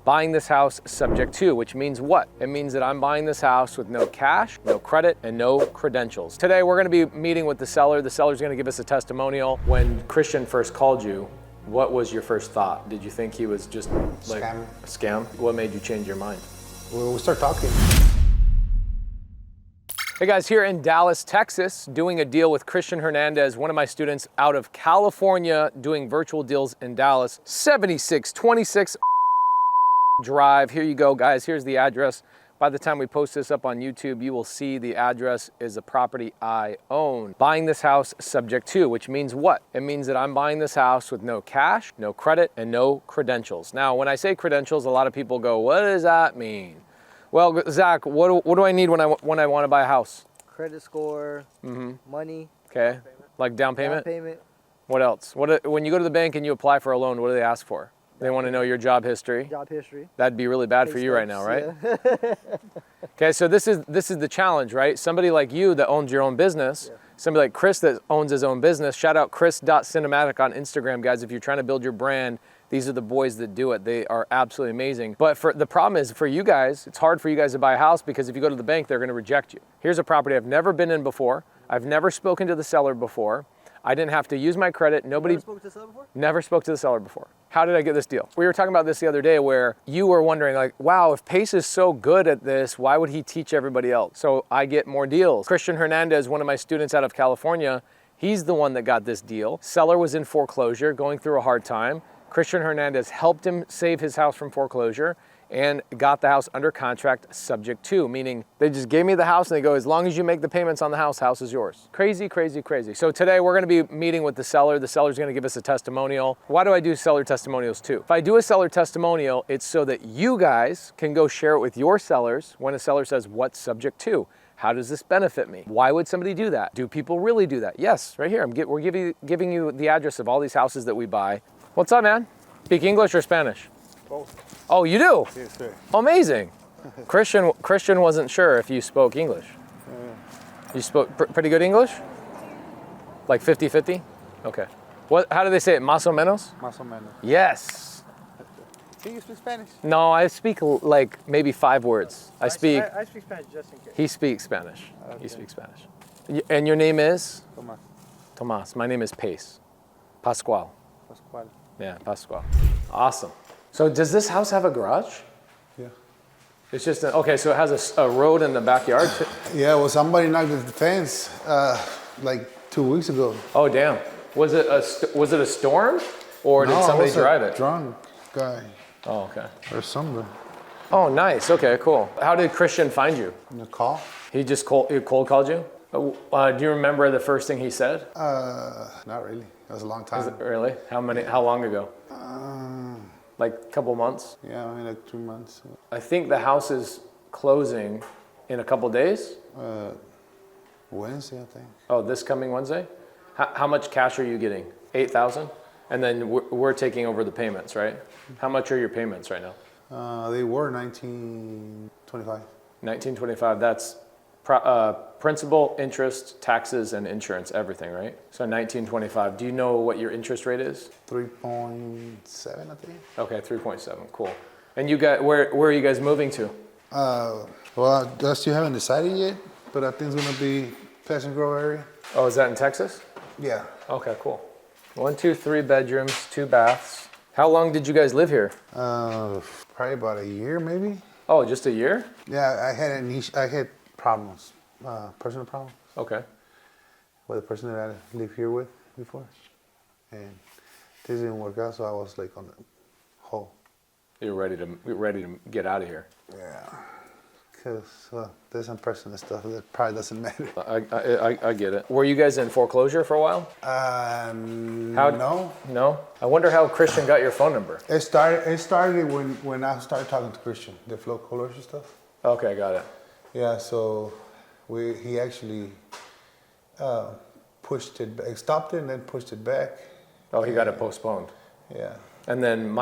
buying this house subject to, which means what? It means that I'm buying this house with no cash, no credit, and no credentials. Today, we're gonna be meeting with the seller. The seller's gonna give us a testimonial. When Christian first called you, what was your first thought? Did you think he was just like a scam? What made you change your mind? Well, we start talking. Hey guys, here in Dallas, Texas, doing a deal with Christian Hernandez, one of my students out of California, doing virtual deals in Dallas. 7626 Drive. Here you go, guys. Here's the address. By the time we post this up on YouTube, you will see the address is a property I own. Buying this house subject to, which means what? It means that I'm buying this house with no cash, no credit, and no credentials. Now, when I say credentials, a lot of people go, what does that mean? Well, Zach, what do I need when I want to buy a house? Credit score, money. Okay, like down payment? Down payment. What else? When you go to the bank and you apply for a loan, what do they ask for? They want to know your job history. Job history. That'd be really bad for you right now, right? Yeah. Okay, so this is the challenge, right? Somebody like you that owns your own business, somebody like Chris that owns his own business, shout out chris.cinematic on Instagram, guys. If you're trying to build your brand, these are the boys that do it. They are absolutely amazing. But the problem is for you guys, it's hard for you guys to buy a house because if you go to the bank, they're gonna reject you. Here's a property I've never been in before. I've never spoken to the seller before. I didn't have to use my credit. Nobody Never spoke to the seller before? Never spoke to the seller before. How did I get this deal? We were talking about this the other day where you were wondering like, wow, if Pace is so good at this, why would he teach everybody else? So I get more deals. Christian Hernandez, one of my students out of California, he's the one that got this deal. Seller was in foreclosure, going through a hard time. Christian Hernandez helped him save his house from foreclosure and got the house under contract subject to, meaning they just gave me the house and they go, as long as you make the payments on the house is yours. Crazy, crazy, crazy. So today we're gonna be meeting with the seller. The seller's gonna give us a testimonial. Why do I do seller testimonials too? If I do a seller testimonial, it's so that you guys can go share it with your sellers when a seller says, what's subject to? How does this benefit me? Why would somebody do that? Do people really do that? Yes, right here. We're giving you the address of all these houses that we buy. What's up, man? Speak English or Spanish? Both. Oh, you do? Yes, sir. Amazing. Christian wasn't sure if you spoke English. You spoke pretty good English? Like 50-50? Okay. How do they say it? Más o menos? Más o menos. Yes. Do you speak Spanish? No, I speak like maybe 5 words. I speak Spanish just in case. He speaks Spanish. Okay. He speaks Spanish. And your name is? Tomás. Tomas. My name is Pace. Pascual. Pascual. Yeah, Pascual. Awesome. So does this house have a garage? Yeah. It's just, okay, so it has a road in the backyard? Yeah, well, somebody knocked the fence like 2 weeks ago. Oh, damn. Was it a storm? Or did somebody drive it? Drunk guy. Oh, okay. Or somebody. Oh, nice. Okay, cool. How did Christian find you? In the call? He just cold called you? Do you remember the first thing he said? Not really. That was a long time. Really? How long ago? Like a couple months? Yeah, I mean like 2 months. I think the house is closing in a couple days. Wednesday, I think. Oh, this coming Wednesday? How much cash are you getting? 8,000? And then we're taking over the payments, right? How much are your payments right now? They were 1925. 1925, that's principal, interest, taxes, and insurance, everything, right? So 1925. Do you know what your interest rate is? 3.7, I think. Okay, 3.7. Cool. And you got where are you guys moving to? Well, I still haven't decided yet, but I think it's gonna be Pleasant Grove area. Oh, is that in Texas? Yeah. Okay, cool. 1, 2, 3 bedrooms, 2 baths. How long did you guys live here? Probably about a year, maybe. Oh, just a year? Yeah, I had problems, personal problems. Okay. With the person that I lived here with before, and this didn't work out, so I was like on the hole. You're ready to get out of here. Yeah, because there's some personal stuff that probably doesn't matter. I get it. Were you guys in foreclosure for a while? No. No? I wonder how Christian got your phone number. It started when I started talking to Christian, the foreclosure stuff. Okay, got it. Yeah, so he actually pushed it back, stopped it and then pushed it back. Oh, he got it postponed. Yeah. And then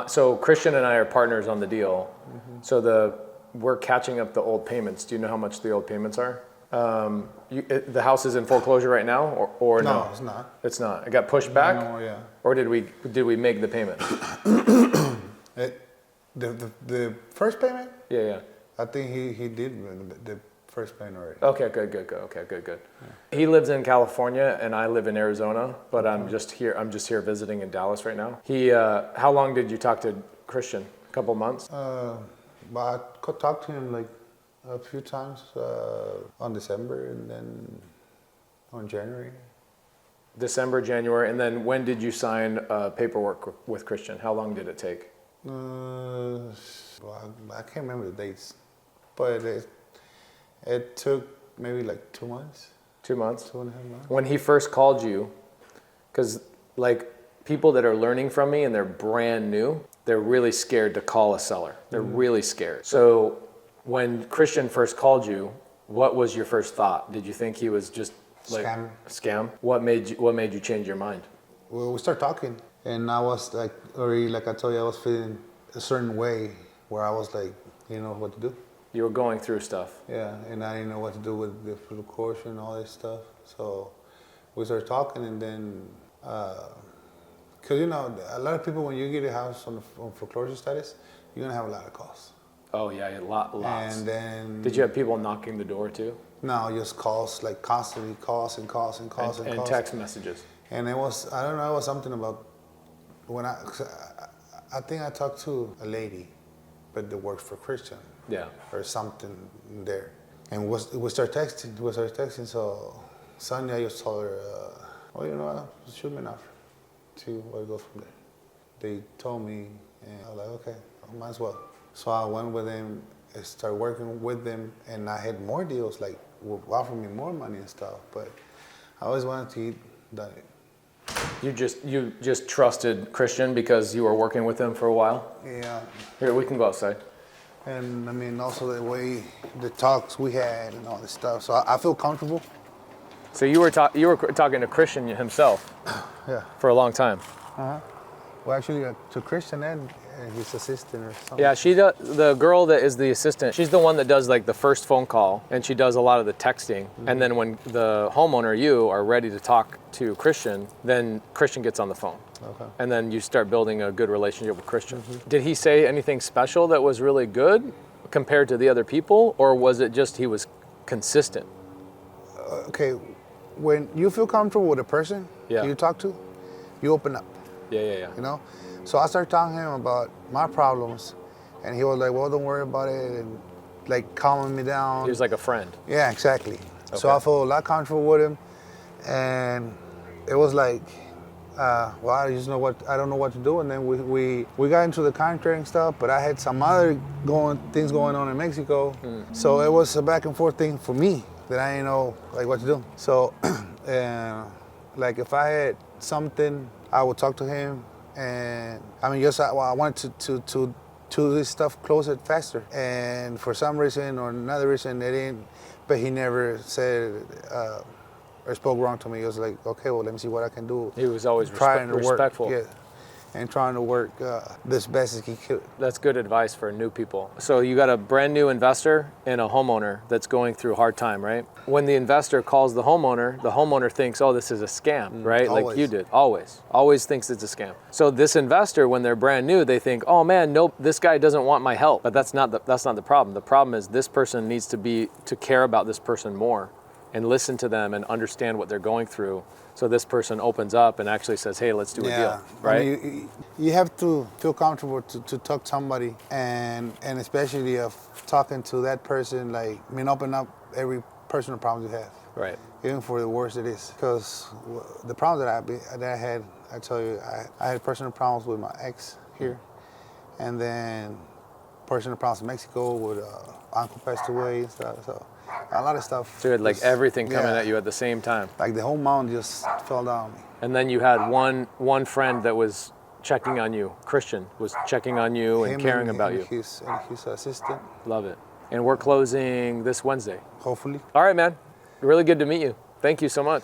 so Christian and I are partners on the deal. Mm-hmm. So we're catching up the old payments. Do you know how much the old payments are? The house is in foreclosure right now, or no? No, it's not. It's not. It got pushed back. No, yeah. Or did we make the payment? The first payment, Yeah. I think he did the first payment already. Okay, good. Okay, good. Yeah. He lives in California and I live in Arizona, but I'm just here visiting in Dallas right now. How long did you talk to Christian? A couple months? But I could talk to him like a few times on December and then on January. December, January, and then when did you sign paperwork with Christian? How long did it take? Well, I can't remember the dates, but it took maybe like 2 months. 2 months? 2.5 months. When he first called you, because like people that are learning from me and they're brand new, they're really scared to call a seller. They're really scared. So when Christian first called you, what was your first thought? Did you think he was just like scam? What made you change your mind? Well, we started talking, and I was like, already, like I told you, I was feeling a certain way where I was like, you know what to do. You were going through stuff. Yeah, and I didn't know what to do with the full course and all this stuff. So we started talking, and then, because you know, a lot of people, when you get a house on foreclosure status, you're gonna have a lot of costs. Oh yeah, lots. And then, did you have people knocking the door too? No, just calls, like constantly calls and text messages. And it was, I don't know, it was something about when I think I talked to a lady, but that works for Christian. Yeah. Or something there. And we started texting, so Sunday I just told her, well, you know what, shoot me an offer. See where it goes from there. They told me, and I was like, okay, I might as well. So I went with them, I started working with them, and I had more deals, like offering me more money and stuff, but I always wanted to eat that. You just trusted Christian because you were working with him for a while? Yeah. Here, we can go outside. And I mean, also the way, the talks we had and all this stuff, so I feel comfortable. So you were talking to Christian himself? Yeah. For a long time? Uh-huh. Well, actually, to Christian and his assistant or something. Yeah, the girl that is the assistant, she's the one that does like the first phone call, and she does a lot of the texting. Mm-hmm. And then when the homeowner, you, are ready to talk to Christian, then Christian gets on the phone. Okay. And then you start building a good relationship with Christian. Mm-hmm. Did he say anything special that was really good compared to the other people, or was it just he was consistent? Okay, when you feel comfortable with a person you talk to, you open up. Yeah. You know? So I started talking to him about my problems, and he was like, well, don't worry about it, and like calming me down. He was like a friend. Yeah, exactly. Okay. So I felt a lot comfortable with him, and it was like, well, I don't know what to do. And then we got into the contract and stuff, but I had some other things going on in Mexico. So it was a back and forth thing for me that I didn't know like what to do. So like if I had something, I would talk to him, and I mean, I wanted to do this stuff closer faster. And for some reason or another reason, they didn't. But he never said or spoke wrong to me. He was like, okay, well, let me see what I can do. He was always Work, respectful. yeah, and trying to work as best as he could. That's good advice for new people. So you got a brand new investor and a homeowner that's going through a hard time, right? When the investor calls the homeowner thinks, oh, this is a scam, right? Always. Like you did, always thinks it's a scam. So this investor, when they're brand new, they think, oh man, nope, this guy doesn't want my help. But that's not the problem. The problem is this person needs to care about this person more and listen to them and understand what they're going through. So this person opens up and actually says, hey, let's do a deal, right? I mean, you have to feel comfortable to talk to somebody, and especially of talking to that person, like, I mean, open up every personal problem you have. Right. Even for the worst it is. Because the problems that I had, I tell you, I had personal problems with my ex here, and then personal problems in Mexico with uncle passed away and stuff, so a lot of stuff. So you had like everything coming at you at the same time. Like the whole mountain just fell down on me. And then you had one friend that was checking on you, Christian, was checking on you and caring about you. His assistant. Love it. And we're closing this Wednesday. Hopefully. All right, man. Really good to meet you. Thank you so much.